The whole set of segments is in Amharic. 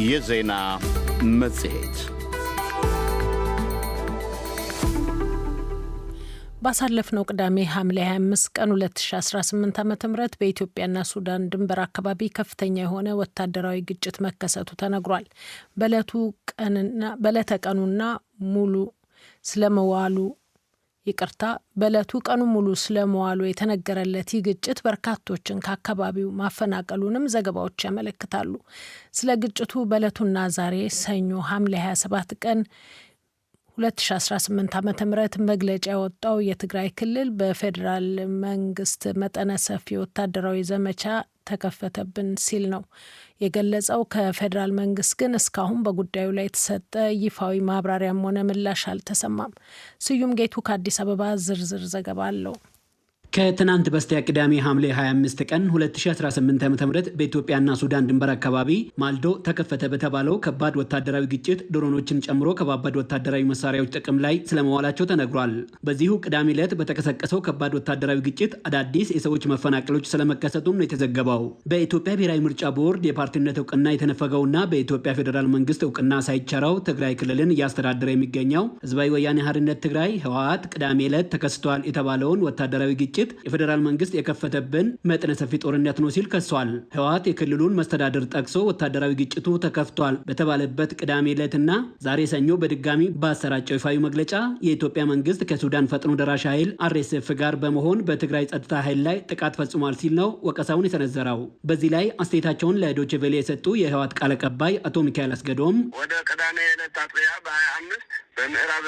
የዜና መጽሔት ባሳለፍነው ቅዳሜ ሐምሌ 25 ቀን 2018 ዓ.ም በኢትዮጵያና ሱዳን ድንበር አካባቢ ከፍተኛ የሆነ ወታደራዊ ግጭት መከሰቱ ተነግሯል። በዕለቱ ቀኑ ሙሉ ስለመዋሉ የተነገረለት ይህ ግጭት በርካቶችን ከአካባቢው ማፈናቀሉንም ዘገባዎች ያመለክታሉ። ስለ ግጭቱ በዕለቱና ዛሬ ሰኞ ሐምሌ 27 ቀን 2018 ዓ.ም መግለጫ ያወጣው የትግራይ ክልል በፌዴራል መንግስት መጠነ ሰፊ ወታደራዊ ዘመቻ ተከፈተብን ሲል ነው የገለጸው። ከፌዴራል መንግስት ግን እስካሁን በጉዳዩ ላይ የተሰጠ ይፋዊ ማብራሪያም ሆነ ምላሽ አልተሰማም። ስዩም ጌቱ ከአዲስ አበባ ዝርዝር ዘገባ አለው። ከትናንት በስቲያ ቅዳሜ ሐምሌ 25 ቀን 2018 ዓ.ም በኢትዮጵያና ሱዳን ድንበር አካባቢ ማልዶ ተከፈተ በተባለው ከባድ ወታደራዊ ግጭት ድሮኖችን ጨምሮ ከባባድ ወታደራዊ መሳሪያዎች ጥቅም ላይ ስለመዋላቸው ተነግሯል። በዚሁ ቅዳሜ ዕለት በተቀሰቀሰው ከባድ ወታደራዊ ግጭት አዳዲስ የሰዎች መፈናቀሎች ስለመከሰቱም ነው የተዘገበው። በኢትዮጵያ ብሔራዊ ምርጫ ቦርድ የፓርቲነት እውቅና የተነፈገውና በኢትዮጵያ ፌዴራል መንግስት እውቅና ሳይቸረው ትግራይ ክልልን እያስተዳደረ የሚገኘው ህዝባዊ ወያኔ ሓርነት ትግራይ ህወሓት ቅዳሜ ዕለት ተከስቷል የተባለውን ወታደራዊ ግጭት የፌዴራል መንግስት የከፈተብን መጠነ ሰፊ ጦርነት ነው ሲል ከሷል። ህወሓት የክልሉን መስተዳድር ጠቅሶ ወታደራዊ ግጭቱ ተከፍቷል በተባለበት ቅዳሜ ዕለትና ዛሬ ሰኞ በድጋሚ ባሰራጨው ይፋዊ መግለጫ የኢትዮጵያ መንግስት ከሱዳን ፈጥኖ ደራሽ ኃይል አርኤስኤፍ ጋር በመሆን በትግራይ ጸጥታ ኃይል ላይ ጥቃት ፈጽሟል ሲል ነው ወቀሳውን የሰነዘረው። በዚህ ላይ አስተያየታቸውን ለዶይቼ ቬለ የሰጡ የህወሓት ቃል አቀባይ አቶ ሚካኤል አስገዶም ወደ ቅዳሜ ዕለት አጥቢያ በ25 በምዕራብ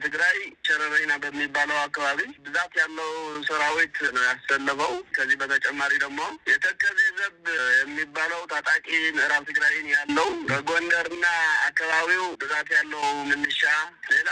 ትግራይ ሸረሪና በሚባለው አካባቢ ብዛት ያለው ሰራዊት ነው ያሰለፈው። ከዚህ በተጨማሪ ደግሞ የተከዜ ዘብ የሚባለው ታጣቂ ምዕራብ ትግራይን ያለው በጎንደርና አካባቢው ብዛት ያለው ምንሻ፣ ሌላ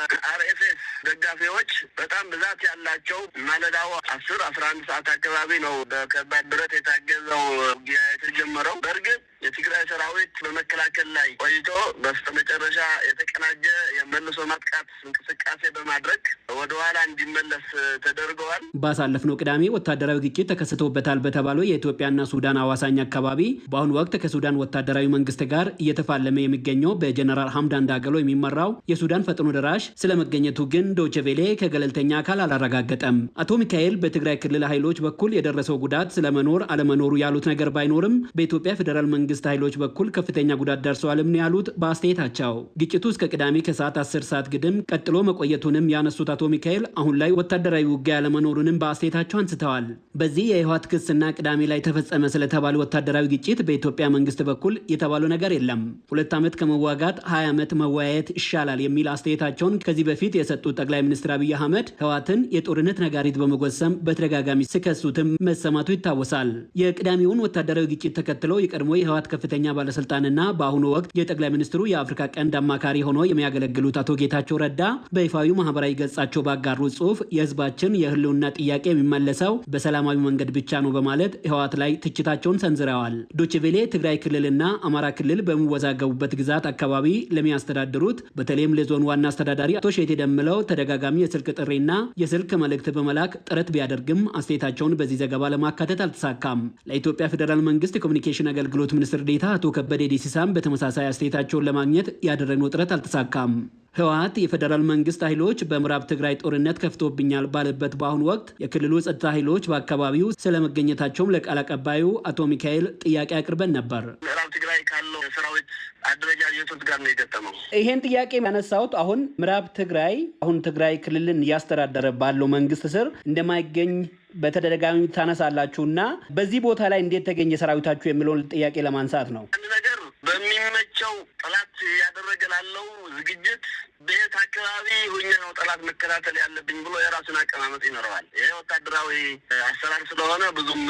ከአርኤስኤስ ደጋፊዎች በጣም ብዛት ያላቸው ማለዳው 10-11 ሰዓት አካባቢ ነው በከባድ ብረት የታገዘው ውጊያ የተጀመረው። በእርግጥ የትግራይ ሰራዊት በመከላከል ላይ ቆይቶ በስተመጨረሻ የተቀናጀ የመልሶ ማጥቃት እንቅስቃሴ በማድረግ ወደ ኋላ እንዲመለስ ተደርገዋል። ባሳለፍነው ቅዳሜ ወታደራዊ ግጭት ተከስቶበታል በተባለው የኢትዮጵያና ሱዳን አዋሳኝ አካባቢ በአሁኑ ወቅት ከሱዳን ወታደራዊ መንግስት ጋር እየተፋለመ የሚገኘው በጀነራል ሐምዳን ዳገሎ የሚመራው የሱዳን ፈጥኖ ደራሽ ስለመገኘቱ ግን ዶይቼ ቬለ ከገለልተኛ አካል አላረጋገጠም። አቶ ሚካኤል በትግራይ ክልል ኃይሎች በኩል የደረሰው ጉዳት ስለመኖር አለመኖሩ ያሉት ነገር ባይኖርም በኢትዮጵያ ፌዴራል መንግስት ኃይሎች በኩል ከፍተኛ ጉዳት ደርሰዋልም ነው ያሉት በአስተያየታቸው። ግጭቱ እስከ ቅዳሜ ከሰዓት 10 ሰዓት ግድም ቀጥሎ መቆየቱንም ያነሱት አቶ ሚካኤል አሁን ላይ ወታደራዊ ውጊያ ያለመኖሩንም በአስተያየታቸው አንስተዋል። በዚህ የህወሓት ክስና ቅዳሜ ላይ ተፈጸመ ስለተባለ ወታደራዊ ግጭት በኢትዮጵያ መንግስት በኩል የተባለው ነገር የለም። 2 ዓመት ከመዋጋት 20 ዓመት መወያየት ይሻላል የሚል አስተያየታቸውን ከዚህ በፊት የሰጡት ጠቅላይ ሚኒስትር አብይ አህመድ ህወሓትን የጦርነት ነጋሪት በመጎሰም በተደጋጋሚ ሲከሱትም መሰማቱ ይታወሳል። የቅዳሜውን ወታደራዊ ግጭት ተከትለው የቀድሞ የህወሓት ከፍተኛ ባለስልጣንና በአሁኑ ወቅት የጠቅላይ ሚኒስትሩ የአፍሪካ ቀንድ አማካሪ ሆነው የሚያገለግሉት አቶ ጌታቸው ረዳ በይፋዊ ማህበራዊ ገጻቸው ባጋሩት ጽሁፍ የህዝባችን የህልውና ጥያቄ የሚመለሰው በሰላማዊ መንገድ ብቻ ነው በማለት ህወሓት ላይ ትችታቸውን ሰንዝረዋል። ዶይቼ ቬለ ትግራይ ክልልና አማራ ክልል በሚወዛገቡበት ግዛት አካባቢ ለሚያስተዳድሩት በተለይም ለዞን ዋና አስተዳዳሪ አቶ ሼቴ ደምለው ተደጋጋሚ የስልክ ጥሪና የስልክ መልእክት በመላክ ጥረት ቢያደርግም አስተያየታቸውን በዚህ ዘገባ ለማካተት አልተሳካም። ለኢትዮጵያ ፌዴራል መንግስት የኮሚኒኬሽን አገልግሎት ሚኒስትር ዴኤታ አቶ ከበደ ዲሲሳም በተመሳሳይ አስተያየታቸውን ለማግኘት ያደረግነው ጥረት አልተሳካም። ህወሓት የፌዴራል መንግስት ኃይሎች በምዕራብ ትግራይ ጦርነት ከፍቶብኛል ባለበት በአሁኑ ወቅት የክልሉ ጸጥታ ኃይሎች በአካባቢው ስለመገኘታቸውም ለቃል አቀባዩ አቶ ሚካኤል ጥያቄ አቅርበን ነበር። ምዕራብ ትግራይ ካለው የሰራዊት አደረጃጀቶች ጋር ነው የገጠመው። ይሄን ጥያቄ ያነሳሁት አሁን ምዕራብ ትግራይ ትግራይ ክልልን እያስተዳደረ ባለው መንግስት ስር እንደማይገኝ በተደጋጋሚ ታነሳላችሁና በዚህ ቦታ ላይ እንዴት ተገኘ ሰራዊታችሁ የሚለውን ጥያቄ ለማንሳት ነው። ነገር በሚመቸው ጠላት ያደረገ ላለው ዝግጅት በየት አካባቢ ሁኜ ነው ጠላት መከታተል ያለብኝ ብሎ የራሱን አቀማመጥ ይኖረዋል። ይሄ ወታደራዊ አሰራር ስለሆነ ብዙም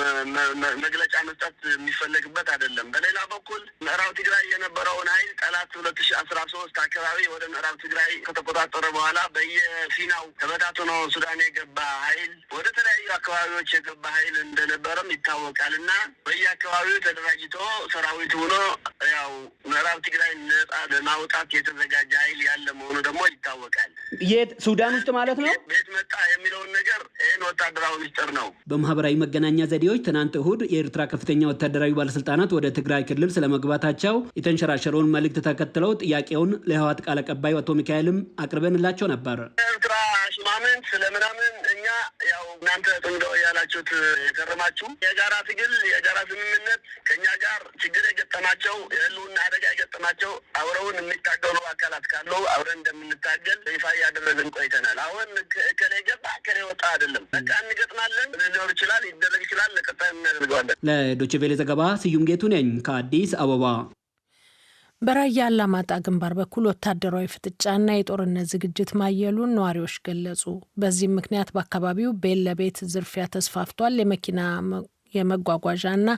መግለጫ መስጠት የሚፈለግበት አይደለም። በሌላ በኩል ምዕራብ ትግራይ የነበረውን ኃይል ጠላት 2013 አካባቢ ወደ ምዕራብ ትግራይ ከተቆጣጠረ በኋላ በየፊናው ተበታትኖ ሱዳን የገባ ኃይል ወደ ተለያዩ አካባቢዎች የገባ ኃይል እንደነበረም ይታወቃል እና በየአካባቢው ተደራጅቶ ሰራዊት ሆኖ ያው ምዕራብ ትግራይ ነጻ ለማውጣት የተዘጋጀ ኃይል ያለ መሆኑ ደግሞ ይታወቃል። የት ሱዳን ውስጥ ማለት ነው። ቤት መጣ የሚለውን ነገር ይህን ወታደራዊ ሚስጥር ነው። በማህበራዊ መገናኛ ዘዴዎች ትናንት እሁድ የኤርትራ ከፍተኛ ወታደራዊ ባለስልጣናት ወደ ትግራይ ክልል ስለመግባት በመምጣታቸው የተንሸራሸረውን መልእክት ተከትለው ጥያቄውን ለህወሓት ቃል አቀባይ አቶ ሚካኤልም አቅርበንላቸው ነበር። ኤርትራ ሽማምንት ስለምናምን እኛ ያው እናንተ ጥንዶ ያላችሁት የከረማችሁ የጋራ ትግል የጋራ ስምምነት ከኛ ጋር ችግር የገጠማቸው የህልውና አደጋ የገጠማቸው አብረውን የሚታገሉ አካላት ካሉ አብረን እንደምንታገል ይፋ ያደረግን ቆይተናል። አሁን ከሌ ገባ ከሌ ወጣ አይደለም። በቃ እንገጥማለን። ሊኖር ይችላል፣ ይደረግ ይችላል። ለቀጣይ እናደርገዋለን። ለዶይቼ ቬለ ዘገባ ስዩም ጌቱ ነኝ ከአዲስ አበባ። በራያ አላማጣ ግንባር በኩል ወታደራዊ ፍጥጫና የጦርነት ዝግጅት ማየሉን ነዋሪዎች ገለጹ። በዚህም ምክንያት በአካባቢው ቤት ለቤት ዝርፊያ ተስፋፍቷል። የመኪና የመጓጓዣና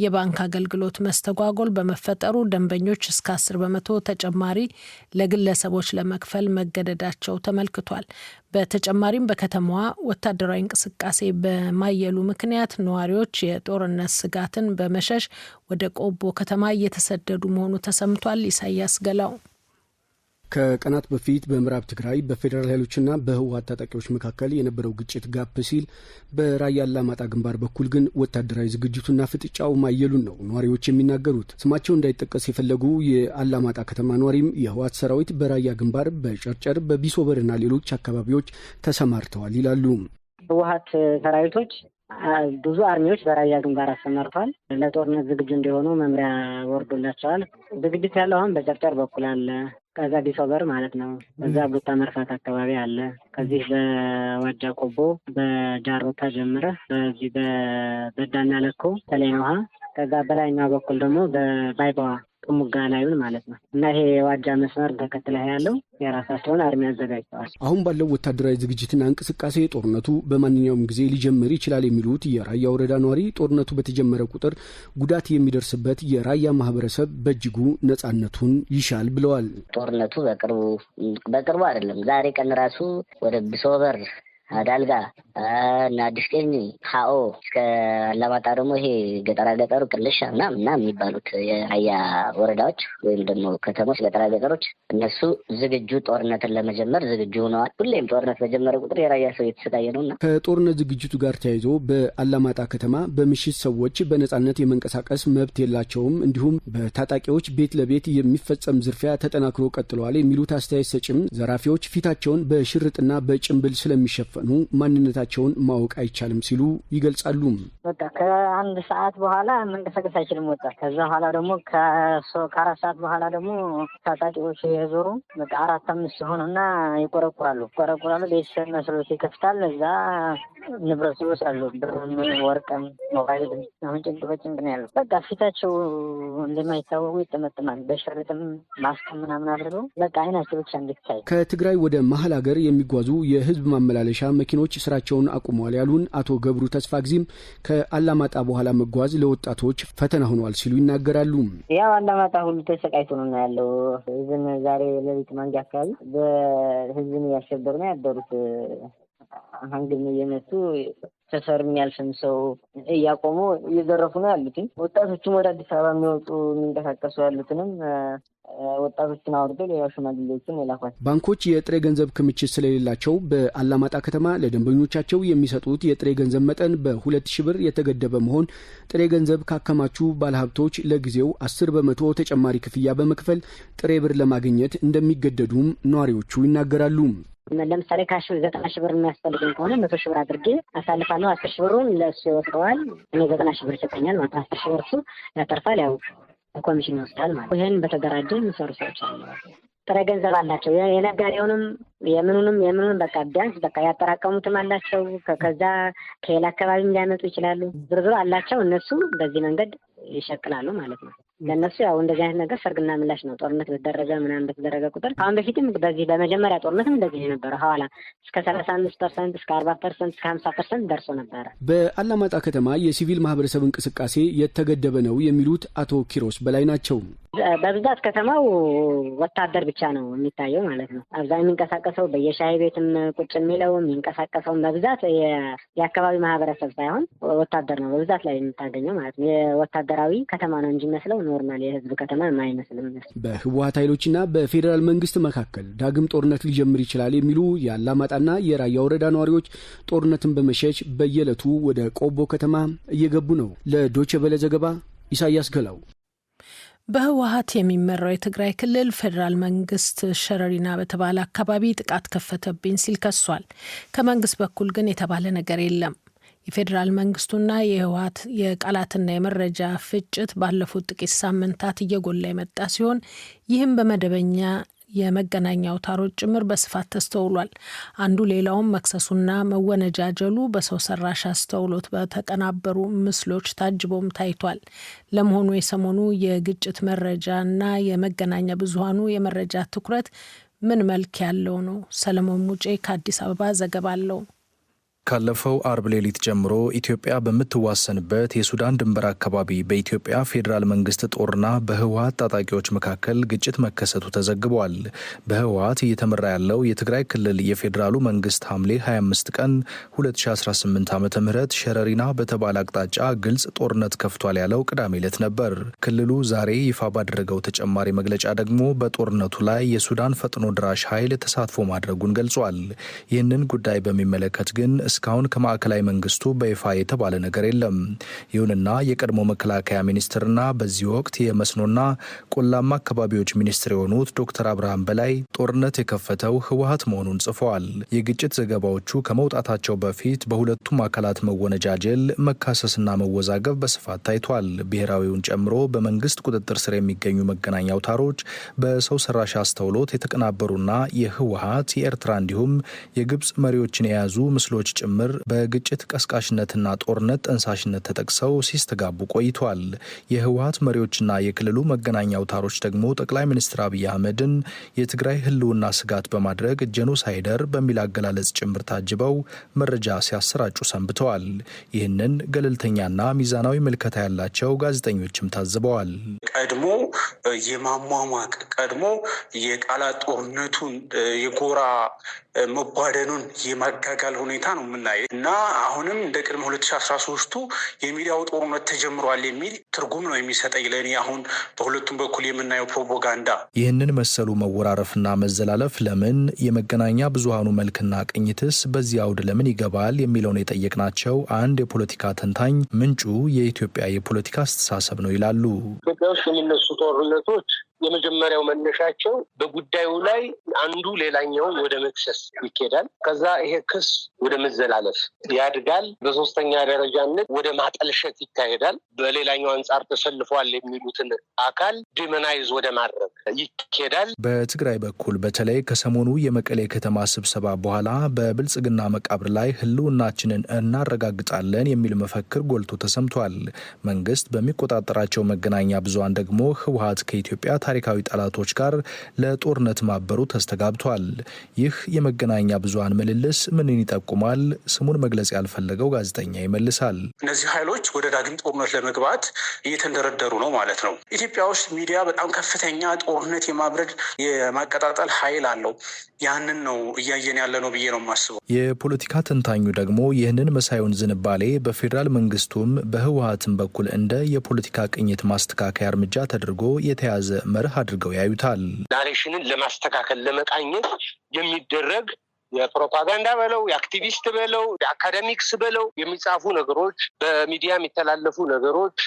የባንክ አገልግሎት መስተጓጎል በመፈጠሩ ደንበኞች እስከ 10% ተጨማሪ ለግለሰቦች ለመክፈል መገደዳቸው ተመልክቷል። በተጨማሪም በከተማዋ ወታደራዊ እንቅስቃሴ በማየሉ ምክንያት ነዋሪዎች የጦርነት ስጋትን በመሸሽ ወደ ቆቦ ከተማ እየተሰደዱ መሆኑ ተሰምቷል። ኢሳያስ ገላው ከቀናት በፊት በምዕራብ ትግራይ በፌዴራል ኃይሎችና በህወሓት ታጣቂዎች መካከል የነበረው ግጭት ጋብ ሲል በራያ አላማጣ ግንባር በኩል ግን ወታደራዊ ዝግጅቱና ፍጥጫው ማየሉን ነው ነዋሪዎች የሚናገሩት። ስማቸው እንዳይጠቀስ የፈለጉ የአላማጣ ከተማ ነዋሪም የህወሓት ሰራዊት በራያ ግንባር በጨርጨር በቢሶበርና ሌሎች አካባቢዎች ተሰማርተዋል ይላሉ። ህወሓት ሰራዊቶች ብዙ አርሚዎች በራያ ግንባር አሰማርተዋል። ለጦርነት ዝግጁ እንዲሆኑ መምሪያ ወርዶላቸዋል። ዝግጅት ያለው አሁን በጨርጨር በኩል አለ። ከዛ ቢሶበር ማለት ነው። በዛ ቡታ መርፋት አካባቢ አለ። ከዚህ በዋጃ ቆቦ በጃሮታ ጀምረ በዚህ በዳና ለኮ ተለይነው ከዛ በላይኛው በኩል ደግሞ በባይባዋ ጥሙጋ ላይውን ማለት ነው። እና ይሄ የዋጃ መስመር ተከትለ ያለው የራሳቸውን አርሚ አዘጋጅተዋል። አሁን ባለው ወታደራዊ ዝግጅትና እንቅስቃሴ ጦርነቱ በማንኛውም ጊዜ ሊጀምር ይችላል የሚሉት የራያ ወረዳ ነዋሪ ጦርነቱ በተጀመረ ቁጥር ጉዳት የሚደርስበት የራያ ማህበረሰብ በእጅጉ ነጻነቱን ይሻል ብለዋል። ጦርነቱ በቅርቡ አይደለም። ዛሬ ቀን ራሱ ወደ ቢሶበር አዳልጋ እና አዲስቀኝ ሀኦ እስከ አላማጣ ደግሞ ይሄ ገጠሩ ቅልሻ ምናምን የሚባሉት የራያ ወረዳዎች ወይም ደግሞ ከተሞች ገጠሮች እነሱ ዝግጁ ጦርነትን ለመጀመር ዝግጁ ሆነዋል። ሁሌም ጦርነት በጀመረ ቁጥር የራያ ሰው የተሰቃየ ነውና ከጦርነት ዝግጅቱ ጋር ተያይዞ በአላማጣ ከተማ በምሽት ሰዎች በነጻነት የመንቀሳቀስ መብት የላቸውም፣ እንዲሁም በታጣቂዎች ቤት ለቤት የሚፈጸም ዝርፊያ ተጠናክሮ ቀጥለዋል የሚሉት አስተያየት ሰጭም ዘራፊዎች ፊታቸውን በሽርጥና በጭንብል ስለሚሸፈኑ ማንነታቸውን ማወቅ አይቻልም ሲሉ ይገልጻሉ። በቃ ከአንድ ሰዓት በኋላ መንቀሳቀስ አይችልም ወጣት። ከዛ በኋላ ደግሞ ከአራት ሰዓት በኋላ ደግሞ ታጣቂዎች የዞሩ በቃ 4-5 ሆነና ይቆረቁራሉ። ቤተሰብ መስሎት ይከፍታል። እዛ ንብረት ይወስዳሉ። ብርም ወርቅም ሞባይል አሁን ጭንቅ በጭንቅ ነው ያለው። በቃ ፊታቸው እንደማይታወቁ ይጠመጥማል። በሽርጥም ማስከም ምናምን አድርገው በቃ አይናቸው ብቻ እንድታይ። ከትግራይ ወደ መሀል ሀገር የሚጓዙ የህዝብ ማመላለሻ መኪኖች ስራቸውን አቁመዋል ያሉን አቶ ገብሩ ተስፋ ጊዜም ከአላማጣ በኋላ መጓዝ ለወጣቶች ፈተና ሆኗል ሲሉ ይናገራሉ። ያው አላማጣ ሁሉ ተሰቃይቶ ነው ያለው። ህዝብ ዛሬ ለሊት ማንጃ አካባቢ በህዝብን ያሸበሩ ነው ያደሩት። አንግም እየመቱ ሰፈር የሚያልፍን ሰው እያቆሙ እየዘረፉ ነው ያሉት። ወጣቶችም ወደ አዲስ አበባ የሚወጡ የሚንቀሳቀሱ ያሉትንም ወጣቶችን አውርዶ ሌላ ሽማግሌዎችን የላኳል። ባንኮች የጥሬ ገንዘብ ክምችት ስለሌላቸው በአላማጣ ከተማ ለደንበኞቻቸው የሚሰጡት የጥሬ ገንዘብ መጠን በ2,000 ብር የተገደበ መሆን ጥሬ ገንዘብ ካከማቹ ባለሀብቶች ለጊዜው 10% ተጨማሪ ክፍያ በመክፈል ጥሬ ብር ለማግኘት እንደሚገደዱም ነዋሪዎቹ ይናገራሉ። ለምሳሌ ካሽ 90,000 ብር የሚያስፈልገኝ ከሆነ 100,000 ብር አድርጌ አሳልፋለሁ። 10,000 ብሩን ለእሱ ይወስደዋል። እኔ 90,000 ብር ይሰጠኛል ማለት 10,000 ብር እሱ ያተርፋል። ያው ኮሚሽን ይወስዳል ማለት ነው። ይሄን በተደራጀ የሚሰሩ ሰዎች አሉ። ጥሬ ገንዘብ አላቸው። የነጋዴውንም የምኑንም በቃ ቢያንስ በቃ ያጠራቀሙትም አላቸው። ከዛ ከሌላ አካባቢም ሊያመጡ ይችላሉ። ዝርዝሩ አላቸው። እነሱ በዚህ መንገድ ይሸቅላሉ ማለት ነው። ለነሱ ያው እንደዚህ አይነት ነገር ሰርግና ምላሽ ነው። ጦርነት በተደረገ ቁጥር አሁን በፊትም በዚህ በመጀመሪያ ጦርነትም እንደዚህ ነበር። ሐዋላ እስከ 35% እስከ 40% እስከ 50% ደርሶ ነበር። በአላማጣ ከተማ የሲቪል ማህበረሰብ እንቅስቃሴ የተገደበ ነው የሚሉት አቶ ኪሮስ በላይ ናቸው። በብዛት ከተማው ወታደር ብቻ ነው የሚታየው ማለት ነው። አብዛኛው የሚንቀሳቀሰው በየሻይ ቤትም ቁጭ የሚለው የሚንቀሳቀሰው በብዛት የአካባቢ ማህበረሰብ ሳይሆን ወታደር ነው በብዛት ላይ የምታገኘው ማለት ነው። የወታደራዊ ከተማ ነው እንጂ መስለው ኖርማል የህዝብ ከተማ የማይመስልም። በህወሓት ኃይሎችና በፌዴራል መንግስት መካከል ዳግም ጦርነት ሊጀምር ይችላል የሚሉ የአላማጣና የራያ ወረዳ ነዋሪዎች ጦርነትን በመሸሽ በየዕለቱ ወደ ቆቦ ከተማ እየገቡ ነው። ለዶይቼ ቬለ ዘገባ ኢሳያስ ገላው። በህወሓት የሚመራው የትግራይ ክልል ፌዴራል መንግስት ሸረሪና በተባለ አካባቢ ጥቃት ከፈተብኝ ሲል ከሷል። ከመንግስት በኩል ግን የተባለ ነገር የለም። የፌዴራል መንግስቱና የህወሓት የቃላትና የመረጃ ፍጭት ባለፉት ጥቂት ሳምንታት እየጎላ የመጣ ሲሆን ይህም በመደበኛ የመገናኛ አውታሮች ጭምር በስፋት ተስተውሏል። አንዱ ሌላውን መክሰሱና መወነጃጀሉ በሰው ሰራሽ አስተውሎት በተቀናበሩ ምስሎች ታጅቦም ታይቷል። ለመሆኑ የሰሞኑ የግጭት መረጃና የመገናኛ ብዙሃኑ የመረጃ ትኩረት ምን መልክ ያለው ነው? ሰለሞን ሙጬ ከአዲስ አበባ ዘገባ አለው። ካለፈው አርብ ሌሊት ጀምሮ ኢትዮጵያ በምትዋሰንበት የሱዳን ድንበር አካባቢ በኢትዮጵያ ፌዴራል መንግስት ጦርና በህወሓት ታጣቂዎች መካከል ግጭት መከሰቱ ተዘግቧል። በህወሓት እየተመራ ያለው የትግራይ ክልል የፌዴራሉ መንግስት ሐምሌ 25 ቀን 2018 ዓ.ም ሸረሪና በተባለ አቅጣጫ ግልጽ ጦርነት ከፍቷል ያለው ቅዳሜ ዕለት ነበር። ክልሉ ዛሬ ይፋ ባደረገው ተጨማሪ መግለጫ ደግሞ በጦርነቱ ላይ የሱዳን ፈጥኖ ድራሽ ኃይል ተሳትፎ ማድረጉን ገልጿል። ይህንን ጉዳይ በሚመለከት ግን እስካሁን ከማዕከላዊ መንግስቱ በይፋ የተባለ ነገር የለም። ይሁንና የቀድሞ መከላከያ ሚኒስትርና በዚህ ወቅት የመስኖና ቆላማ አካባቢዎች ሚኒስትር የሆኑት ዶክተር አብርሃም በላይ ጦርነት የከፈተው ህወሓት መሆኑን ጽፈዋል። የግጭት ዘገባዎቹ ከመውጣታቸው በፊት በሁለቱም አካላት መወነጃጀል፣ መካሰስና መወዛገብ በስፋት ታይቷል። ብሔራዊውን ጨምሮ በመንግስት ቁጥጥር ስር የሚገኙ መገናኛ አውታሮች በሰው ሰራሽ አስተውሎት የተቀናበሩና የህወሓት የኤርትራ እንዲሁም የግብጽ መሪዎችን የያዙ ምስሎች ጭምር በግጭት ቀስቃሽነትና ጦርነት ጠንሳሽነት ተጠቅሰው ሲስተጋቡ ቆይቷል። የህወሓት መሪዎችና የክልሉ መገናኛ አውታሮች ደግሞ ጠቅላይ ሚኒስትር አብይ አህመድን የትግራይ ህልውና ስጋት በማድረግ ጄኖሳይደር በሚል አገላለጽ ጭምር ታጅበው መረጃ ሲያሰራጩ ሰንብተዋል። ይህንን ገለልተኛና ሚዛናዊ ምልከታ ያላቸው ጋዜጠኞችም ታዝበዋል። ቀድሞ የማሟሟቅ ቀድሞ የቃላት ጦርነቱን የጎራ መቧደኑን የማጋጋል ሁኔታ ነው የምናየው እና አሁንም እንደ ቅድመ 2013ቱ የሚዲያው ጦርነት ተጀምሯል የሚል ትርጉም ነው የሚሰጠኝ ለእኔ አሁን በሁለቱም በኩል የምናየው ፕሮፓጋንዳ። ይህንን መሰሉ መወራረፍና መዘላለፍ ለምን? የመገናኛ ብዙሃኑ መልክና ቅኝትስ በዚህ አውድ ለምን ይገባል የሚለውን የጠየቅናቸው አንድ የፖለቲካ ተንታኝ ምንጩ የኢትዮጵያ የፖለቲካ አስተሳሰብ ነው ይላሉ። ኢትዮጵያ ውስጥ የሚነሱ ጦርነቶች የመጀመሪያው መነሻቸው በጉዳዩ ላይ አንዱ ሌላኛውን ወደ መክሰስ ይኬዳል። ከዛ ይሄ ክስ ወደ መዘላለፍ ያድጋል። በሶስተኛ ደረጃነት ወደ ማጠልሸት ይካሄዳል። በሌላኛው አንጻር ተሰልፏል የሚሉትን አካል ዲመናይዝ ወደ ማድረግ ይኬዳል። በትግራይ በኩል በተለይ ከሰሞኑ የመቀሌ ከተማ ስብሰባ በኋላ በብልጽግና መቃብር ላይ ህልውናችንን እናረጋግጣለን የሚል መፈክር ጎልቶ ተሰምቷል። መንግስት በሚቆጣጠራቸው መገናኛ ብዙሃን ደግሞ ህወሓት ከኢትዮጵያ ታሪካዊ ጠላቶች ጋር ለጦርነት ማበሩ ተስተጋብቷል። ይህ የመገናኛ ብዙሃን ምልልስ ምንን ይጠቁማል? ስሙን መግለጽ ያልፈለገው ጋዜጠኛ ይመልሳል። እነዚህ ኃይሎች ወደ ዳግም ጦርነት ለመግባት እየተንደረደሩ ነው ማለት ነው። ኢትዮጵያ ውስጥ ሚዲያ በጣም ከፍተኛ ጦርነት የማብረድ የማቀጣጠል ኃይል አለው። ያንን ነው እያየን ያለ ነው ብዬ ነው የማስበው። የፖለቲካ ተንታኙ ደግሞ ይህንን መሳዩን ዝንባሌ በፌዴራል መንግስቱም በህወሓትም በኩል እንደ የፖለቲካ ቅኝት ማስተካከያ እርምጃ ተደርጎ የተያዘ መርህ አድርገው ያዩታል። ናሬሽንን ለማስተካከል ለመቃኘት የሚደረግ የፕሮፓጋንዳ በለው የአክቲቪስት በለው የአካዳሚክስ በለው የሚጻፉ ነገሮች፣ በሚዲያ የሚተላለፉ ነገሮች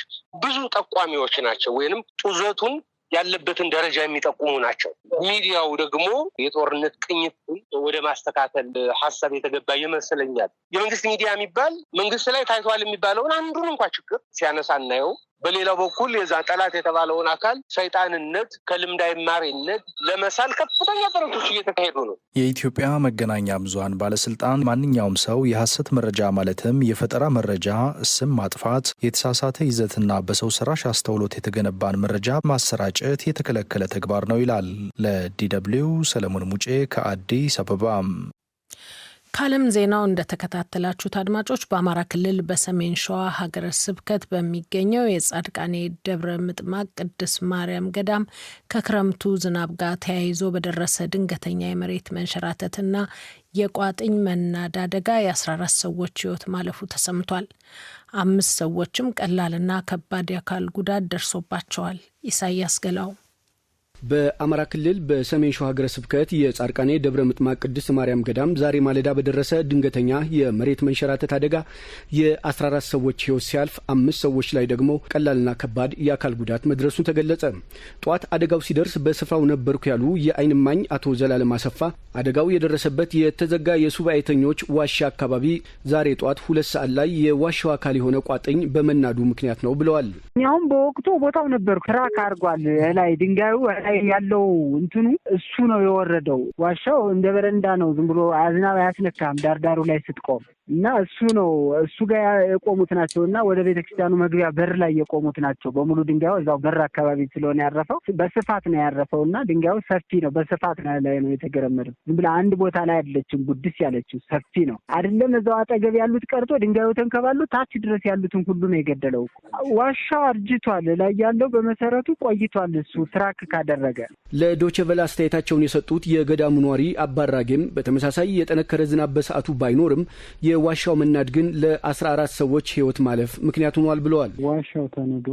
ብዙ ጠቋሚዎች ናቸው ወይንም ጡዘቱን ያለበትን ደረጃ የሚጠቁሙ ናቸው። ሚዲያው ደግሞ የጦርነት ቅኝትን ወደ ማስተካከል ሀሳብ የተገባ ይመስለኛል። የመንግስት ሚዲያ የሚባል መንግስት ላይ ታይቷል የሚባለውን አንዱን እንኳ ችግር ሲያነሳ እናየው። በሌላው በኩል የዛ ጠላት የተባለውን አካል ሰይጣንነት ከልምድ አይማሪነት ለመሳል ከፍተኛ ጥረቶች እየተካሄዱ ነው። የኢትዮጵያ መገናኛ ብዙሃን ባለስልጣን ማንኛውም ሰው የሐሰት መረጃ ማለትም የፈጠራ መረጃ፣ ስም ማጥፋት፣ የተሳሳተ ይዘትና በሰው ሰራሽ አስተውሎት የተገነባን መረጃ ማሰራጨት የተከለከለ ተግባር ነው ይላል። ለዲ.ደብልዩ ሰለሞን ሙጬ ከአዲስ አበባ። ከዓለም ዜናው እንደተከታተላችሁት አድማጮች፣ በአማራ ክልል በሰሜን ሸዋ ሀገረ ስብከት በሚገኘው የጻድቃኔ ደብረ ምጥማቅ ቅድስት ማርያም ገዳም ከክረምቱ ዝናብ ጋር ተያይዞ በደረሰ ድንገተኛ የመሬት መንሸራተትና የቋጥኝ መናድ አደጋ የ14 ሰዎች ሕይወት ማለፉ ተሰምቷል። 5 ሰዎችም ቀላልና ከባድ የአካል ጉዳት ደርሶባቸዋል። ኢሳያስ ገላው በአማራ ክልል በሰሜን ሸዋ ሀገረ ስብከት የጻርቃኔ ደብረ ምጥማቅ ቅድስት ማርያም ገዳም ዛሬ ማለዳ በደረሰ ድንገተኛ የመሬት መንሸራተት አደጋ የ14 ሰዎች ሕይወት ሲያልፍ 5 ሰዎች ላይ ደግሞ ቀላልና ከባድ የአካል ጉዳት መድረሱን ተገለጸ። ጧት አደጋው ሲደርስ በስፍራው ነበርኩ ያሉ የዓይን እማኝ አቶ ዘላለም አሰፋ አደጋው የደረሰበት የተዘጋ የሱባኤተኞች ዋሻ አካባቢ ዛሬ ጧት 2 ሰዓት ላይ የዋሻው አካል የሆነ ቋጥኝ በመናዱ ምክንያት ነው ብለዋል። ያውም በወቅቱ ቦታው ነበርኩ። ክራክ አድርጓል። ላይ ድንጋዩ ያለው እንትኑ እሱ ነው የወረደው። ዋሻው እንደ በረንዳ ነው። ዝም ብሎ አዝናብ አያስነካም ዳርዳሩ ላይ ስትቆም እና እሱ ጋር የቆሙት ናቸው እና ወደ ቤተክርስቲያኑ መግቢያ በር ላይ የቆሙት ናቸው። በሙሉ ድንጋዩ እዛው በር አካባቢ ስለሆነ ያረፈው በስፋት ነው ያረፈው እና ድንጋዩ ሰፊ ነው። በስፋት ላይ ነው የተገረመደው። ዝም ብላ አንድ ቦታ ላይ አይደለችም። ጉድስ ያለችው ሰፊ ነው አይደለም። እዛው አጠገብ ያሉት ቀርቶ ድንጋዩ ተንከባሉ ታች ድረስ ያሉትን ሁሉ ነው የገደለው። ዋሻው አርጅቷል። ላይ ያለው በመሰረቱ ቆይቷል። እሱ ትራክ ካደረገ ለዶቼ ቬለ አስተያየታቸውን የሰጡት የገዳሙ ኗሪ አባራጌም በተመሳሳይ የጠነከረ ዝናብ በሰዓቱ ባይኖርም የዋሻው መናድ ግን ለ14 ሰዎች ሕይወት ማለፍ ምክንያት ሆኗል ብለዋል። ዋሻው ተንዶ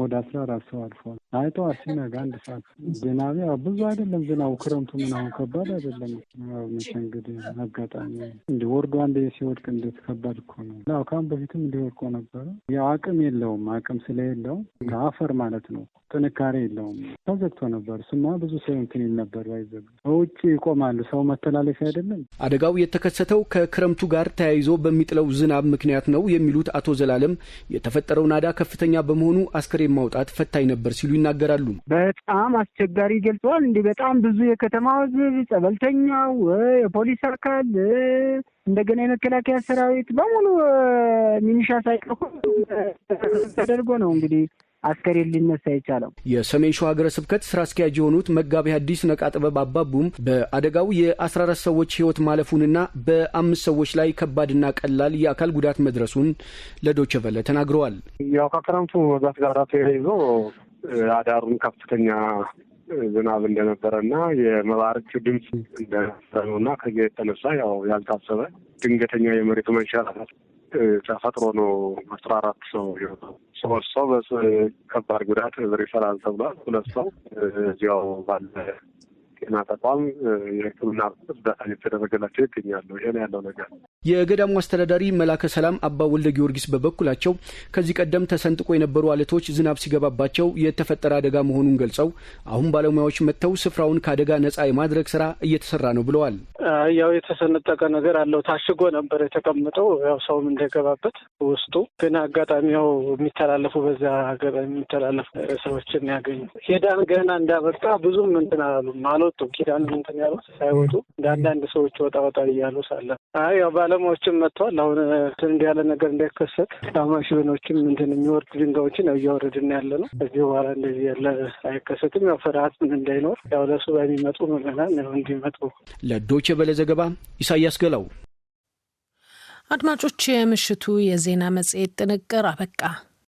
ወደ 14 ሰው አልፏል። አይተዋል። ሲነጋ 1 ሰዓት ዝናብ ብዙ አይደለም። ዝናቡ ክረምቱ ምናምን ከባድ አይደለም። መቼ እንግዲህ አጋጣሚ እንዲህ ወርዶ አንዴ ሲወድቅ እንዴት ከባድ እኮ ነው። ያው ካሁን በፊትም እንዲወድቆ ነበረ። ያው አቅም የለውም። አቅም ስለሌለው አፈር ማለት ነው። ጥንካሬ የለውም። ተዘግቶ ነበር። ስማ ብዙ ሰው እንትን ይል ነበር። ባይዘግ ውጭ ይቆማሉ። ሰው መተላለፊያ አይደለም። አደጋው የተከሰተው ከክረምቱ ጋር ተያይዞ በሚጥለው ዝናብ ምክንያት ነው የሚሉት አቶ ዘላለም የተፈጠረው ናዳ ከፍተኛ በመሆኑ አስከሬን ማውጣት ፈታኝ ነበር ሲሉ ይናገራሉ። በጣም አስቸጋሪ ገልጸዋል። እንዲህ በጣም ብዙ የከተማ ሕዝብ፣ ጸበልተኛው፣ የፖሊስ አካል እንደገና የመከላከያ ሰራዊት በሙሉ ሚኒሻ ሳይቀር ተደርጎ ነው እንግዲህ አስከሬን ሊነሳ የቻለው። የሰሜን ሸዋ ሀገረ ስብከት ስራ አስኪያጅ የሆኑት መጋቢ ሐዲስ ነቃ ጥበብ አባቡም በአደጋው የ14 ሰዎች ሕይወት ማለፉንና በ5 ሰዎች ላይ ከባድና ቀላል የአካል ጉዳት መድረሱን ለዶቼ ቬለ ተናግረዋል። ያው ከክረምቱ መብዛት ጋር ተያይዞ አዳሩን ከፍተኛ ዝናብ እንደነበረና የመባረቅ ድምፅ እንደነበረ ነውና ከዚህ የተነሳ ያው ያልታሰበ ድንገተኛ የመሬት መንሸራተት ተፈጥሮ ነው 14 ሰው የወጣው። 3 ሰው ከባድ ጉዳት ሪፈራል ተብሏል። 2 ሰው እዚያው ባለ ጤና ተቋም የሕክምና እርዳታ እየተደረገላቸው ይገኛሉ። ይሄ ነው ያለው ነገር። የገዳሙ አስተዳዳሪ መላከ ሰላም አባ ወልደ ጊዮርጊስ በበኩላቸው ከዚህ ቀደም ተሰንጥቆ የነበሩ አለቶች ዝናብ ሲገባባቸው የተፈጠረ አደጋ መሆኑን ገልጸው አሁን ባለሙያዎች መጥተው ስፍራውን ከአደጋ ነጻ የማድረግ ስራ እየተሰራ ነው ብለዋል። ያው የተሰነጠቀ ነገር አለው። ታሽጎ ነበር የተቀመጠው ያው ሰውም እንዳይገባበት ውስጡ። ግን አጋጣሚ ያው የሚተላለፉ በዛ ሀገር የሚተላለፉ ሰዎችን ያገኙ ኪዳን ገና እንዳበቃ ብዙም እንትን አላሉም። አልወጡም። ኪዳን እንትን ያሉት ሳይወጡ አንዳንድ ሰዎች ወጣ እያሉ ሳለ ያው ባለሙያዎችም መጥተዋል። አሁን እንዲህ ያለ ነገር እንዳይከሰት ማሽኖችም እንትን የሚወርድ ድንጋዮችን ያው እያወረድን ያለ ነው። ከዚህ በኋላ እንደዚህ ያለ አይከሰትም። ያው ፍርሃት እንዳይኖር ያው ለሱ በሚመጡ ምዕመናን እንዲመጡ። ለዶቼ ቬለ ዘገባ ኢሳያስ ገላው። አድማጮች፣ የምሽቱ የዜና መጽሔት ጥንቅር አበቃ።